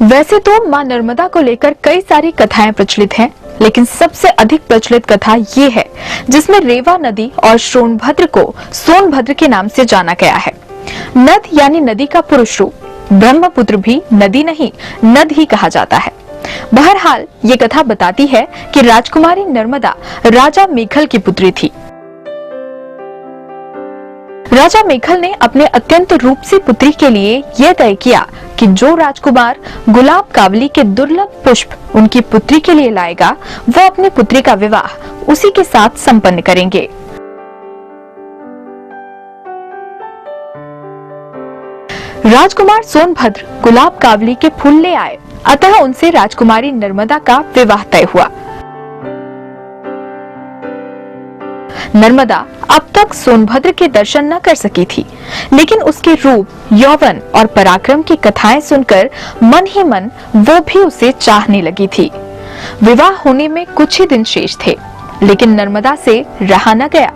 वैसे तो मां नर्मदा को लेकर कई सारी कथाएं प्रचलित हैं, लेकिन सबसे अधिक प्रचलित कथा ये है जिसमें रेवा नदी और सोनभद्र को सोनभद्र के नाम से जाना गया है। नद यानी नदी का पुरुष रूप, ब्रह्मपुत्र भी नदी नहीं नद ही कहा जाता है। बहरहाल ये कथा बताती है कि राजकुमारी नर्मदा राजा मेखल की पुत्री थी। राजा मेखल ने अपने अत्यंत रूपसी पुत्री के लिए यह तय किया कि जो राजकुमार गुलाब कावली के दुर्लभ पुष्प उनकी पुत्री के लिए लाएगा, वो अपनी पुत्री का विवाह उसी के साथ संपन्न करेंगे। राजकुमार सोनभद्र गुलाब कावली के फूल ले आए, अतः उनसे राजकुमारी नर्मदा का विवाह तय हुआ। नर्मदा अब तक सोनभद्र के दर्शन न कर सकी थी, लेकिन उसके रूप, यौवन और पराक्रम की कथाएं सुनकर मन ही मन वो भी उसे चाहने लगी थी। विवाह होने में कुछ ही दिन शेष थे, लेकिन नर्मदा से रहा न गया।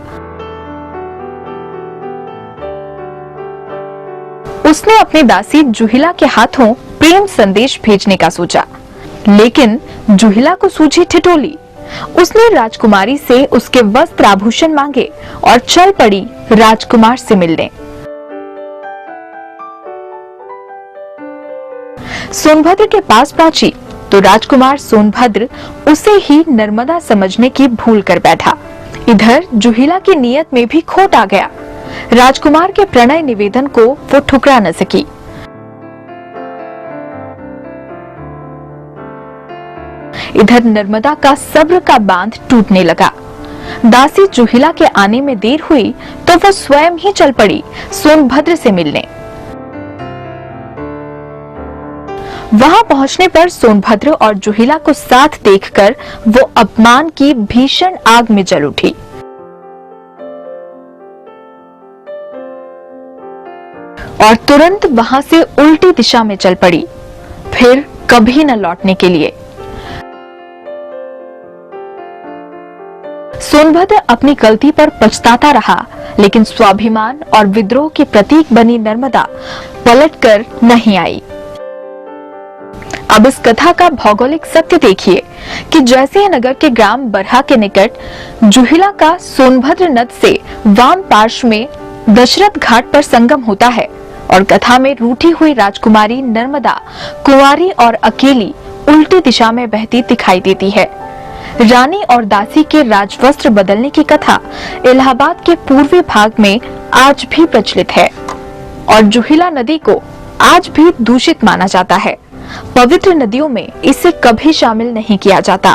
उसने अपनी दासी जुहिला के हाथों प्रेम संदेश भेजने का सोचा, लेकिन जुहिला को सूझी ठिठोली। उसने राजकुमारी से उसके वस्त्र आभूषण मांगे और चल पड़ी राजकुमार से मिलने। सोनभद्र के पास पहुंची तो राजकुमार सोनभद्र उसे ही नर्मदा समझने की भूल कर बैठा। इधर जुहिला की नीयत में भी खोट आ गया। राजकुमार के प्रणय निवेदन को वो ठुकरा न सकी। इधर नर्मदा का सब्र का बांध टूटने लगा। दासी जुहिला के आने में देर हुई तो वो स्वयं ही चल पड़ी सोनभद्र से मिलने। वहां पहुंचने पर सोनभद्र और जुहिला को साथ देखकर वो अपमान की भीषण आग में जल उठी। और तुरंत वहां से उल्टी दिशा में चल पड़ी, फिर कभी न लौटने के लिए। सोनभद्र अपनी गलती पर पछताता रहा, लेकिन स्वाभिमान और विद्रोह की प्रतीक बनी नर्मदा पलटकर नहीं आई। अब इस कथा का भौगोलिक सत्य देखिए कि जैसे नगर के ग्राम बरहा के निकट जुहिला का सोनभद्र नद से वाम पार्श्व में दशरथ घाट पर संगम होता है और कथा में रूठी हुई राजकुमारी नर्मदा कुंवारी और अकेली उल्टी दिशा में बहती दिखाई देती है। रानी और दासी के राजवस्त्र बदलने की कथा इलाहाबाद के पूर्वी भाग में आज भी प्रचलित है और जुहिला नदी को आज भी दूषित माना जाता है। पवित्र नदियों में इसे कभी शामिल नहीं किया जाता।